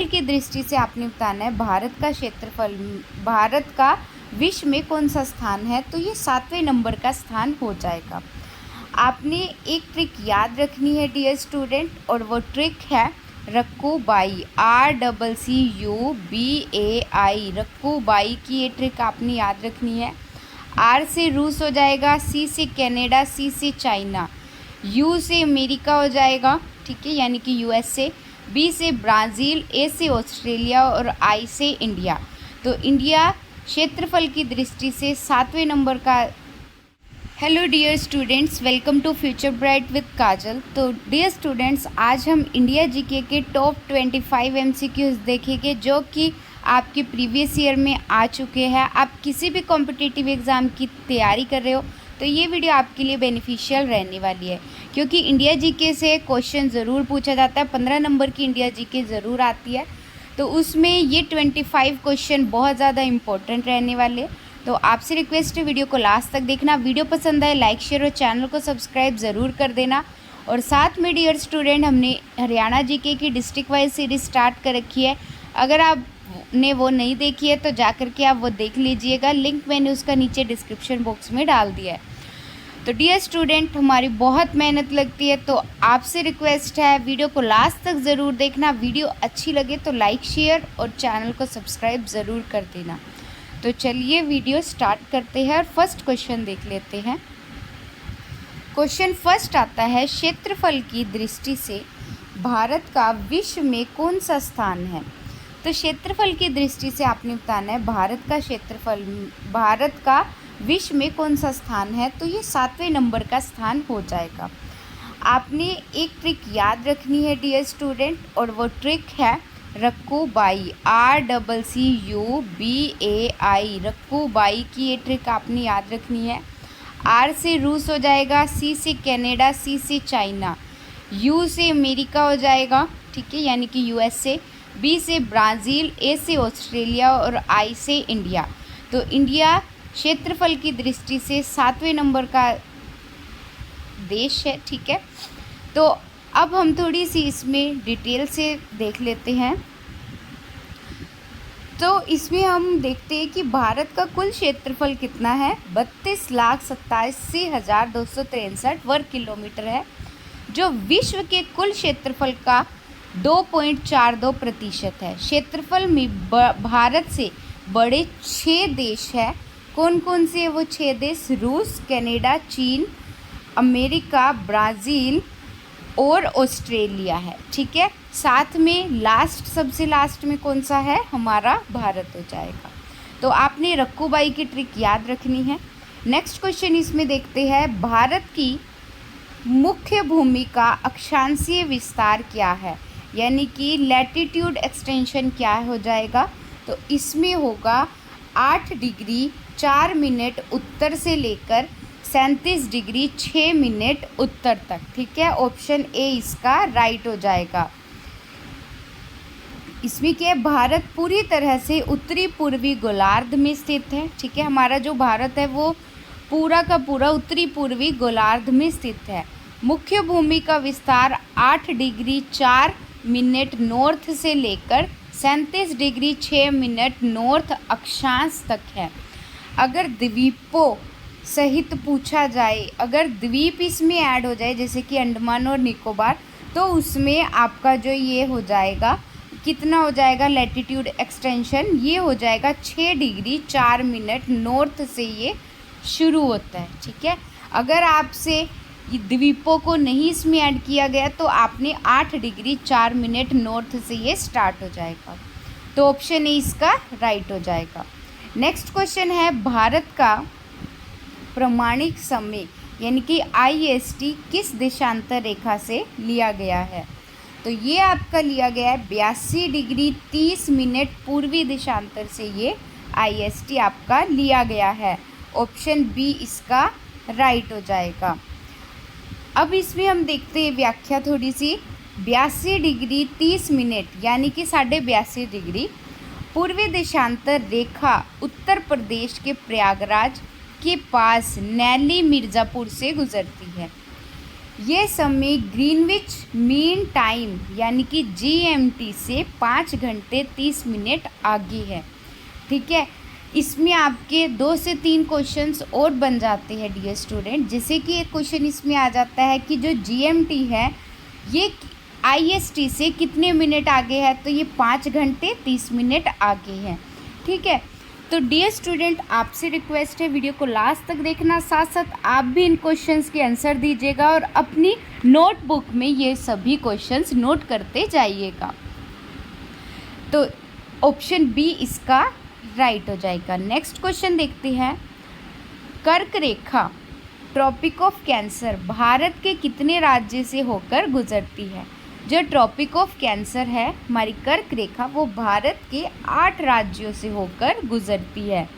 की दृष्टि से आपने बताना है भारत का क्षेत्रफल, भारत का विश्व में कौन सा स्थान है, तो ये 7वें नंबर का स्थान हो जाएगा। आपने एक ट्रिक याद रखनी है डियर स्टूडेंट, और वो ट्रिक है रक्कूबाई, RCCUBAI, रक्कूबाई की ये ट्रिक आपने याद रखनी है। R से रूस हो जाएगा, C से कनाडा, C से चाइना, U से अमेरिका हो जाएगा, ठीक है, यानी कि USA, B से ब्राज़ील, A से ऑस्ट्रेलिया और I से इंडिया। तो इंडिया क्षेत्रफल की दृष्टि से 7वें नंबर का। Hello dear students, welcome to future bright with Kajal. तो डियर स्टूडेंट्स, आज हम इंडिया जीके के टॉप 25 MCQs देखेंगे जो कि आपके प्रीवियस ईयर में आ चुके हैं। आप किसी भी कॉम्पिटिटिव एग्ज़ाम की तैयारी कर रहे हो तो ये वीडियो आपके लिए बेनिफिशियल रहने वाली है, क्योंकि इंडिया जीके से क्वेश्चन ज़रूर पूछा जाता है। 15 नंबर की इंडिया जीके ज़रूर आती है, तो उसमें ये 25 क्वेश्चन बहुत ज़्यादा इंपॉर्टेंट रहने वाले। तो आपसे रिक्वेस्ट है वीडियो को लास्ट तक देखना। वीडियो पसंद आए लाइक शेयर और चैनल को सब्सक्राइब ज़रूर कर देना। और साथ में डियर स्टूडेंट, हमने हरियाणा जीके की डिस्ट्रिक्ट वाइज सीरीज स्टार्ट कर रखी है। अगर आपने वो नहीं देखी है तो जा कर के आप वो देख लीजिएगा, लिंक मैंने उसका नीचे डिस्क्रिप्शन बॉक्स में डाल दिया है। तो डियर स्टूडेंट, हमारी बहुत मेहनत लगती है, तो आपसे रिक्वेस्ट है वीडियो को लास्ट तक ज़रूर देखना। वीडियो अच्छी लगे तो लाइक शेयर और चैनल को सब्सक्राइब ज़रूर कर देना। तो चलिए वीडियो स्टार्ट करते हैं और फर्स्ट क्वेश्चन देख लेते हैं। क्वेश्चन फर्स्ट आता है, क्षेत्रफल की दृष्टि से भारत का विश्व में कौन सा स्थान है। तो क्षेत्रफल की दृष्टि से आपने बताना है भारत का क्षेत्रफल, भारत का विश्व में कौन सा स्थान है, तो ये 7वें नंबर का स्थान हो जाएगा। आपने एक ट्रिक याद रखनी है डियर स्टूडेंट, और वो ट्रिक है रक्कूबाई, RCCUBAI, रक्कूबाई की ये ट्रिक आपने याद रखनी है। R से रूस हो जाएगा, C से कनाडा, C से चाइना, U से अमेरिका हो जाएगा, ठीक है, यानी कि USA, B से ब्राज़ील, A से ऑस्ट्रेलिया और I से इंडिया। तो इंडिया क्षेत्रफल की दृष्टि से 7वें नंबर का देश है, ठीक है। तो अब हम थोड़ी सी इसमें डिटेल से देख लेते हैं। तो इसमें हम देखते हैं कि भारत का कुल क्षेत्रफल कितना है, 32,87,263 वर्ग किलोमीटर है, जो विश्व के कुल क्षेत्रफल का 2.42% है। क्षेत्रफल में भारत से बड़े 6 देश हैं। कौन कौन से वो 6 देश? रूस, कनाडा, चीन, अमेरिका, ब्राज़ील और ऑस्ट्रेलिया है, ठीक है। साथ में लास्ट, सबसे लास्ट में कौन सा है? हमारा भारत हो जाएगा। तो आपने रक्कूबाई की ट्रिक याद रखनी है। नेक्स्ट क्वेश्चन इसमें देखते हैं, भारत की मुख्य भूमि का अक्षांशीय विस्तार क्या है, यानी कि लैटिट्यूड एक्सटेंशन क्या हो जाएगा। तो इसमें होगा 8 डिग्री 4 मिनट उत्तर से लेकर 37 डिग्री 6 मिनट उत्तर तक, ठीक है। ऑप्शन ए इसका राइट हो जाएगा। इसमें क्या है, भारत पूरी तरह से उत्तरी पूर्वी गोलार्ध में स्थित है, ठीक है। हमारा जो भारत है वो पूरा का पूरा उत्तरी पूर्वी गोलार्ध में स्थित है। मुख्य भूमि का विस्तार 8 डिग्री 4 मिनट नॉर्थ से लेकर 37 डिग्री 6 मिनट नॉर्थ अक्षांश तक है। अगर द्वीपों सहित पूछा जाए, अगर द्वीप इसमें ऐड हो जाए जैसे कि अंडमान और निकोबार, तो उसमें आपका जो ये हो जाएगा, कितना हो जाएगा लैटिट्यूड एक्सटेंशन, ये हो जाएगा 6 डिग्री 4 मिनट नॉर्थ से ये शुरू होता है, ठीक है। अगर आपसे द्वीपों को नहीं इसमें ऐड किया गया तो आपने 8 डिग्री 4 मिनट नॉर्थ से ये स्टार्ट हो जाएगा। तो ऑप्शन ए इसका राइट हो जाएगा। नेक्स्ट क्वेश्चन है, भारत का प्रमाणिक समय यानी कि IST किस देशांतर रेखा से लिया गया है। तो ये आपका लिया गया है 82 डिग्री 30 मिनट पूर्वी देशांतर से ये IST आपका लिया गया है। ऑप्शन बी इसका राइट हो जाएगा। अब इसमें हम देखते हैं व्याख्या थोड़ी सी। 82 डिग्री 30 मिनट यानी कि 82.5 डिग्री पूर्वी देशांतर रेखा उत्तर प्रदेश के प्रयागराज के पास नैली मिर्ज़ापुर से गुजरती है। ये समय ग्रीनविच मीन टाइम यानी कि GMT से 5 घंटे 30 मिनट आगे है। ठीक है, इसमें आपके 2 से 3 क्वेश्चंस और बन जाते हैं डियर स्टूडेंट। जैसे कि एक क्वेश्चन इसमें आ जाता है कि जो GMT है ये IST से कितने मिनट आगे है, तो ये 5 घंटे 30 मिनट आगे है। ठीक है, तो डियर स्टूडेंट आपसे रिक्वेस्ट है वीडियो को लास्ट तक देखना, साथ साथ आप भी इन क्वेश्चंस के आंसर दीजिएगा और अपनी नोटबुक में ये सभी क्वेश्चंस नोट करते जाइएगा। तो ऑप्शन बी इसका राइट हो जाएगा। नेक्स्ट क्वेश्चन देखते हैं। कर्क रेखा ट्रॉपिक ऑफ कैंसर भारत के कितने राज्य से होकर गुजरती है? जो ट्रॉपिक ऑफ कैंसर है हमारी कर्क रेखा, वो भारत के 8 राज्यों से होकर गुजरती है।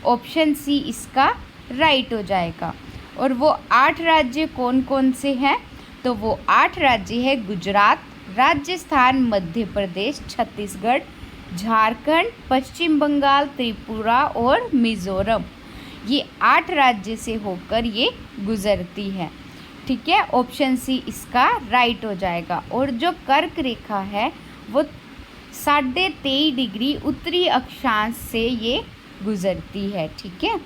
ऑप्शन सी इसका राइट हो जाएगा। और वो 8 राज्य कौन कौन से हैं? तो वो 8 राज्य है गुजरात, राजस्थान, मध्य प्रदेश, छत्तीसगढ़, झारखंड, पश्चिम बंगाल, त्रिपुरा और मिज़ोरम। ये 8 राज्य से होकर ये गुजरती है। ठीक है, ऑप्शन सी इसका राइट हो जाएगा। और जो कर्क रेखा है वो 23.5 डिग्री उत्तरी अक्षांश से ये गुजरती है। ठीक है,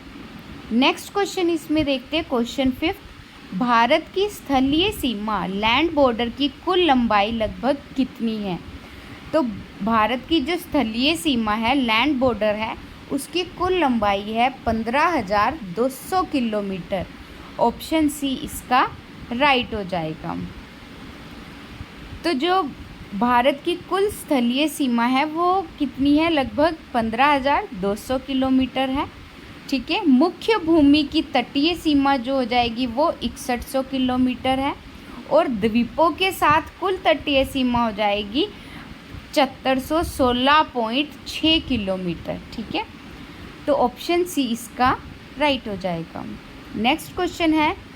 नेक्स्ट क्वेश्चन इसमें देखते हैं। क्वेश्चन 5, भारत की स्थलीय सीमा लैंड बॉर्डर की कुल लंबाई लगभग कितनी है? तो भारत की जो स्थलीय सीमा है, लैंड बॉर्डर है, उसकी कुल लंबाई है 15,200 किलोमीटर। ऑप्शन सी इसका राइट हो जाएगा। तो जो भारत की कुल स्थलीय सीमा है वो कितनी है? लगभग 15,200 किलोमीटर है। ठीक है, मुख्य भूमि की तटीय सीमा जो हो जाएगी वो 6100 किलोमीटर है। और द्वीपों के साथ कुल तटीय सीमा हो जाएगी 7416.6 किलोमीटर। ठीक है, तो ऑप्शन सी इसका राइट हो जाएगा। नेक्स्ट क्वेश्चन है,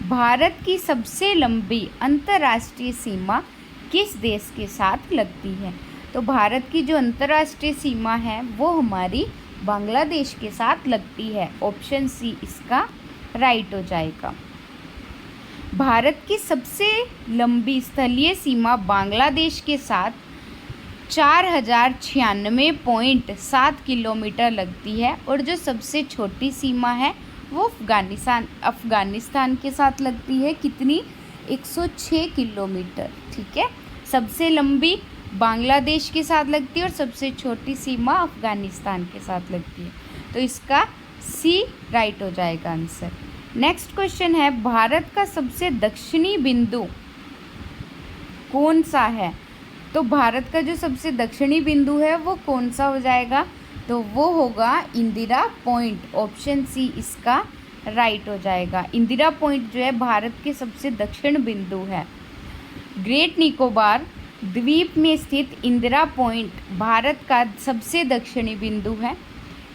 भारत की सबसे लंबी अंतर्राष्ट्रीय सीमा किस देश के साथ लगती है? तो भारत की जो अंतर्राष्ट्रीय सीमा है वो हमारी बांग्लादेश के साथ लगती है। ऑप्शन सी इसका राइट हो जाएगा। भारत की सबसे लंबी स्थलीय सीमा बांग्लादेश के साथ 4096.7 किलोमीटर लगती है। और जो सबसे छोटी सीमा है वो अफ़गानिस्तान के साथ लगती है। कितनी? 106 किलोमीटर। ठीक है, सबसे लंबी बांग्लादेश के साथ लगती है और सबसे छोटी सीमा अफ़गानिस्तान के साथ लगती है। तो इसका सी राइट हो जाएगा आंसर। नेक्स्ट क्वेश्चन है, भारत का सबसे दक्षिणी बिंदु कौन सा है? तो भारत का जो सबसे दक्षिणी बिंदु है वो कौन सा हो जाएगा? तो वो होगा इंदिरा पॉइंट। ऑप्शन सी इसका राइट हो जाएगा। इंदिरा पॉइंट जो है भारत के सबसे दक्षिण बिंदु है। ग्रेट निकोबार द्वीप में स्थित इंदिरा पॉइंट भारत का सबसे दक्षिणी बिंदु है।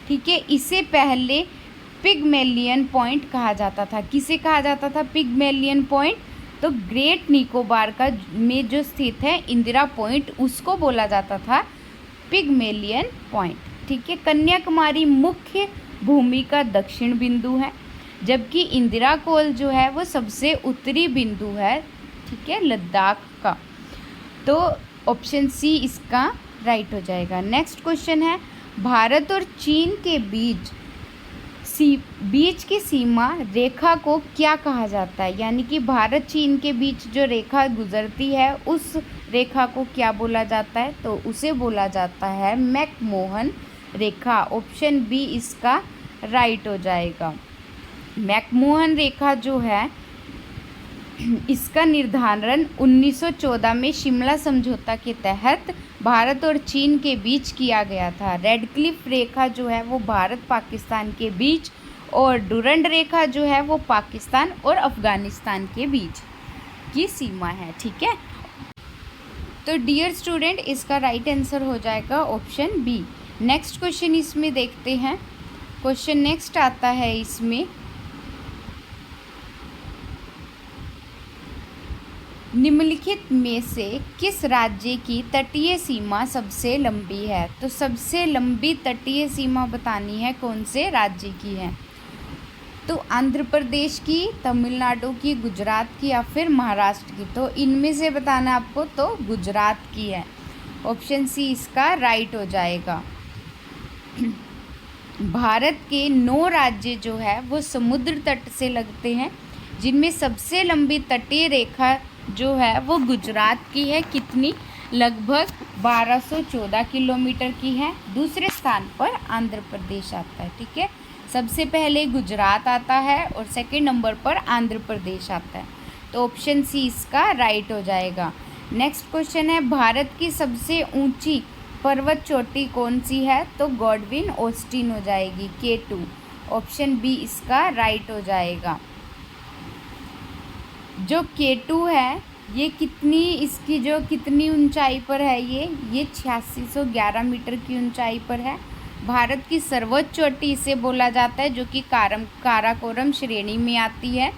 ठीक है, इसे पहले पिगमेलियन पॉइंट कहा जाता था। किसे कहा जाता था? Pygmalion point. तो ग्रेट निकोबार का में जो स्थित है इंदिरा पॉइंट, उसको बोला जाता था पिगमेलियन पॉइंट। ठीक है, कन्याकुमारी मुख्य भूमि का दक्षिण बिंदु है, जबकि इंदिरा कोल जो है वो सबसे उत्तरी बिंदु है। ठीक है, लद्दाख का। तो ऑप्शन सी इसका राइट हो जाएगा। नेक्स्ट क्वेश्चन है, भारत और चीन के बीच की सीमा रेखा को क्या कहा जाता है? यानी कि भारत चीन के बीच जो रेखा गुजरती है उस रेखा को क्या बोला जाता है? तो उसे बोला जाता है मैकमोहन रेखा। ऑप्शन बी इसका राइट हो जाएगा। मैकमोहन रेखा जो है इसका निर्धारण 1914 में शिमला समझौता के तहत भारत और चीन के बीच किया गया था। रेड क्लिफ रेखा जो है वो भारत पाकिस्तान के बीच, और डूरंड रेखा जो है वो पाकिस्तान और अफ़गानिस्तान के बीच की सीमा है। ठीक है, तो डियर स्टूडेंट इसका राइट आंसर हो जाएगा ऑप्शन बी। नेक्स्ट क्वेश्चन इसमें देखते हैं। क्वेश्चन नेक्स्ट आता है इसमें, निम्नलिखित में से किस राज्य की तटीय सीमा सबसे लंबी है? तो सबसे लंबी तटीय सीमा बतानी है कौन से राज्य की है। तो आंध्र प्रदेश की, तमिलनाडु की, गुजरात की या फिर महाराष्ट्र की? तो इनमें से बताना आपको, तो गुजरात की है। ऑप्शन सी इसका राइट हो जाएगा। भारत के 9 राज्य जो है वो समुद्र तट से लगते हैं, जिनमें सबसे लंबी तटीय रेखा जो है वो गुजरात की है। कितनी? लगभग 1214 किलोमीटर की है। दूसरे स्थान पर आंध्र प्रदेश आता है। ठीक है, सबसे पहले गुजरात आता है और सेकंड नंबर पर आंध्र प्रदेश आता है। तो ऑप्शन सी इसका राइट हो जाएगा। नेक्स्ट क्वेश्चन है, भारत की सबसे ऊंची पर्वत चोटी कौन सी है? तो गॉडविन ऑस्टिन हो जाएगी, K2। ऑप्शन बी इसका राइट हो जाएगा। जो K2 है ये कितनी ऊंचाई पर है? ये 8611 मीटर की ऊंचाई पर है। भारत की सर्वोच्च चोटी इसे बोला जाता है, जो कि काराकोरम श्रेणी में आती है।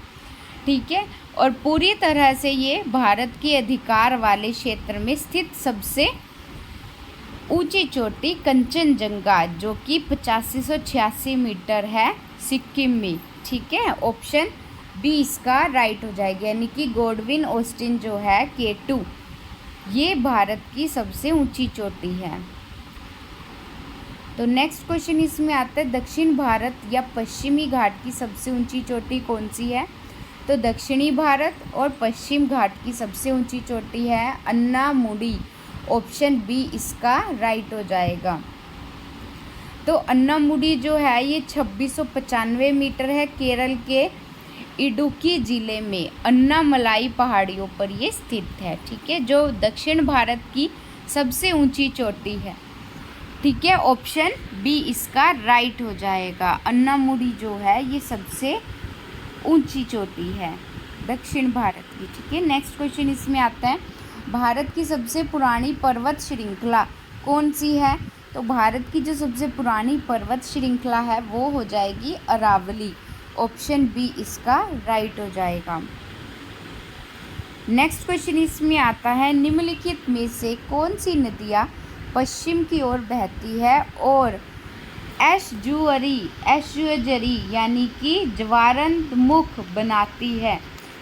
ठीक है, और पूरी तरह से ये भारत के अधिकार वाले क्षेत्र में स्थित सबसे ऊंची चोटी कंचनजंगा, जो कि 8586 मीटर है, सिक्किम में। ठीक है, ऑप्शन बी इसका राइट हो जाएगा, यानी कि गॉडविन ऑस्टिन जो है K2, ये भारत की सबसे ऊंची चोटी है। तो नेक्स्ट क्वेश्चन इसमें आता है, दक्षिण भारत या पश्चिमी घाट की सबसे ऊंची चोटी कौन सी है? तो दक्षिणी भारत और पश्चिम घाट की सबसे ऊंची चोटी है अन्नामुडी। ऑप्शन बी इसका राइट हो जाएगा। तो अन्नामुडी जो है ये 2695 मीटर है, केरल के इडुक्की जिले में अन्नामलाई पहाड़ियों पर ये स्थित है। ठीक है, जो दक्षिण भारत की सबसे ऊंची चोटी है। ठीक है, ऑप्शन बी इसका राइट हो जाएगा। अन्नामुडी जो है ये सबसे ऊंची चोटी है दक्षिण भारत की। ठीक है, नेक्स्ट क्वेश्चन इसमें आता है, भारत की सबसे पुरानी पर्वत श्रृंखला कौन सी है? तो भारत की जो सबसे पुरानी पर्वत श्रृंखला है वो हो जाएगी अरावली। ऑप्शन बी इसका राइट हो जाएगा। नेक्स्ट क्वेश्चन इसमें आता है, निम्नलिखित में से कौन सी नदियाँ पश्चिम की ओर बहती है और एस्चुअरी यानी कि ज्वारंतमुख बनाती है?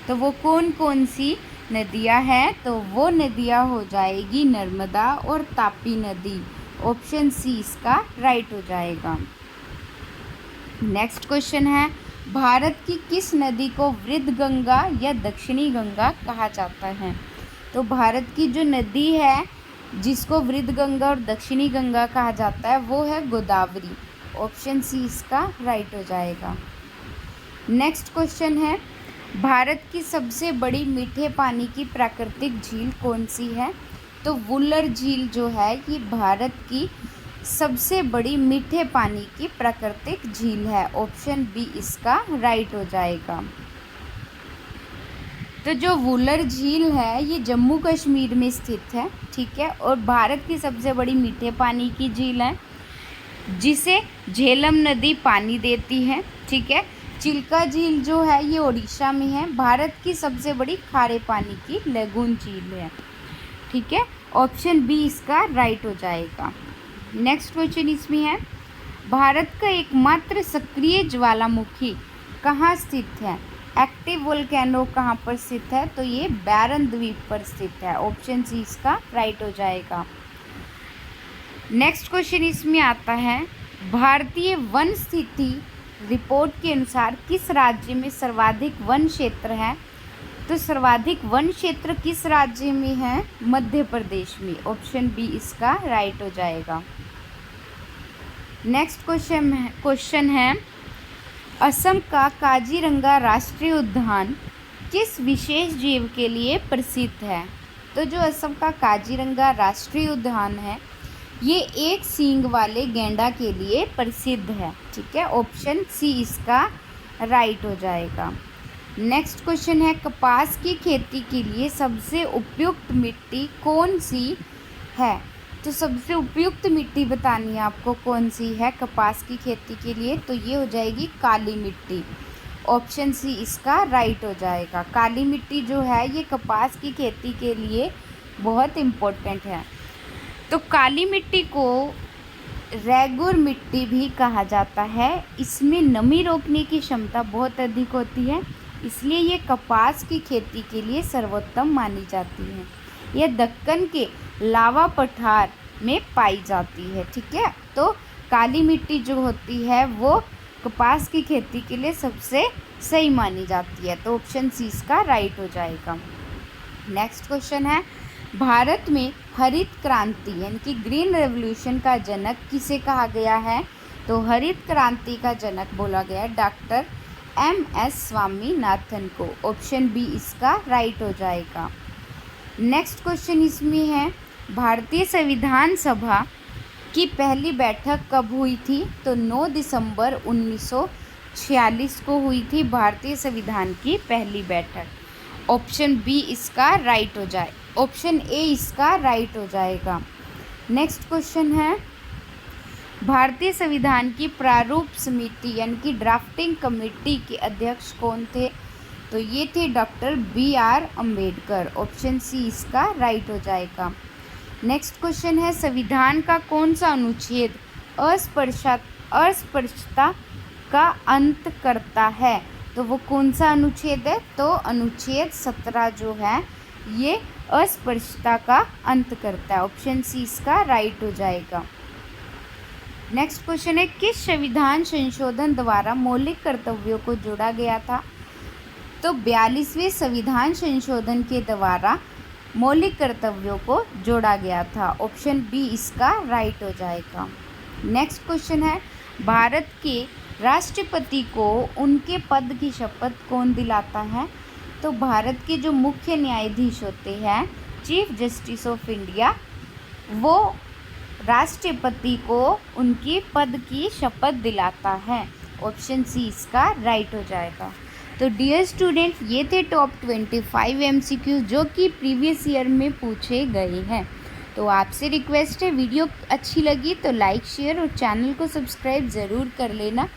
तो वो कौन कौन सी नदियाँ हैं? तो वो नदियाँ हो जाएगी नर्मदा और तापी नदी। ऑप्शन सी इसका राइट हो जाएगा। नेक्स्ट क्वेश्चन है, भारत की किस नदी को वृद्ध गंगा या दक्षिणी गंगा कहा जाता है? तो भारत की जो नदी है जिसको वृद्ध गंगा और दक्षिणी गंगा कहा जाता है वो है गोदावरी। ऑप्शन सी इसका राइट हो जाएगा। नेक्स्ट क्वेश्चन है, भारत की सबसे बड़ी मीठे पानी की प्राकृतिक झील कौन सी है? तो वुलर झील जो है ये भारत की सबसे बड़ी मीठे पानी की प्राकृतिक झील है। ऑप्शन बी इसका राइट हो जाएगा। तो जो वुलर झील है ये जम्मू कश्मीर में स्थित है। ठीक है, और भारत की सबसे बड़ी मीठे पानी की झील है, जिसे झेलम नदी पानी देती है। ठीक है, चिल्का झील जो है ये उड़ीसा में है। भारत की सबसे बड़ी खारे पानी की लेगून झील है। ठीक है, ऑप्शन बी इसका राइट हो जाएगा। नेक्स्ट क्वेश्चन इसमें है, भारत का एकमात्र सक्रिय ज्वालामुखी कहाँ स्थित है? एक्टिव वोल्केनो कहाँ पर स्थित है? तो ये बैरन द्वीप पर स्थित है। ऑप्शन सी इसका राइट हो जाएगा। नेक्स्ट क्वेश्चन इसमें आता है, भारतीय वन स्थिति रिपोर्ट के अनुसार किस राज्य में सर्वाधिक वन क्षेत्र है? तो सर्वाधिक वन क्षेत्र किस राज्य में है? मध्य प्रदेश में। ऑप्शन बी इसका राइट हो जाएगा। नेक्स्ट क्वेश्चन है, असम का काजीरंगा राष्ट्रीय उद्यान किस विशेष जीव के लिए प्रसिद्ध है? तो जो असम का काजीरंगा राष्ट्रीय उद्यान है ये एक सींग वाले गैंडा के लिए प्रसिद्ध है। ठीक है, ऑप्शन सी इसका राइट हो जाएगा। नेक्स्ट क्वेश्चन है, कपास की खेती के लिए सबसे उपयुक्त मिट्टी कौन सी है? तो सबसे उपयुक्त मिट्टी बतानी है आपको कौन सी है कपास की खेती के लिए? तो ये हो जाएगी काली मिट्टी। ऑप्शन सी इसका राइट हो जाएगा। काली मिट्टी जो है ये कपास की खेती के लिए बहुत इम्पोर्टेंट है। तो काली मिट्टी को रेगुर मिट्टी भी कहा जाता है। इसमें नमी रोकने की क्षमता बहुत अधिक होती है, इसलिए ये कपास की खेती के लिए सर्वोत्तम मानी जाती है। यह दक्कन के लावा पठार में पाई जाती है। ठीक है, तो काली मिट्टी जो होती है वो कपास की खेती के लिए सबसे सही मानी जाती है, तो ऑप्शन सी इसका राइट हो जाएगा। नेक्स्ट क्वेश्चन है, भारत में हरित क्रांति यानी कि ग्रीन रेवोल्यूशन का जनक किसे कहा गया है? तो हरित क्रांति का जनक बोला गया है डॉक्टर MS स्वामीनाथन को। ऑप्शन बी इसका राइट हो जाएगा। नेक्स्ट क्वेश्चन इसमें है, भारतीय संविधान सभा की पहली बैठक कब हुई थी? तो 9 दिसंबर 1946 को हुई थी भारतीय संविधान की पहली बैठक। ऑप्शन बी इसका राइट हो जाए, ऑप्शन ए इसका राइट हो जाएगा। नेक्स्ट क्वेश्चन है, भारतीय संविधान की प्रारूप समिति यानी कि ड्राफ्टिंग कमेटी के अध्यक्ष कौन थे? तो ये थे doctor BR Ambedkar. Option C इसका राइट हो जाएगा। नेक्स्ट क्वेश्चन है, संविधान का कौन सा अनुच्छेद अस्पृश्यता का अंत करता है? तो वो कौन सा अनुच्छेद है? तो अनुच्छेद 17 जो है ये अस्पृश्यता का अंत करता है। ऑप्शन सी इसका राइट हो जाएगा। नेक्स्ट क्वेश्चन है, किस संविधान संशोधन द्वारा मौलिक कर्तव्यों को जोड़ा गया था? तो 42वें संविधान संशोधन के द्वारा मौलिक कर्तव्यों को जोड़ा गया था। ऑप्शन बी इसका राइट हो जाएगा। नेक्स्ट क्वेश्चन है, भारत के राष्ट्रपति को उनके पद की शपथ कौन दिलाता है? तो भारत के जो मुख्य न्यायाधीश होते हैं, चीफ जस्टिस ऑफ इंडिया, वो राष्ट्रपति को उनकी पद की शपथ दिलाता है। ऑप्शन सी इसका राइट हो जाएगा। तो डियर स्टूडेंट, ये थे टॉप 25 MCQ जो कि प्रीवियस ईयर में पूछे गए हैं। तो आपसे रिक्वेस्ट है, वीडियो अच्छी लगी तो लाइक शेयर और चैनल को सब्सक्राइब ज़रूर कर लेना,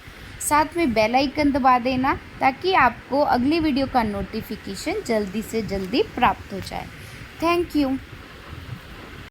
साथ में बेल आइकन दबा देना ताकि आपको अगली वीडियो का नोटिफिकेशन जल्दी से जल्दी प्राप्त हो जाए। Thank you.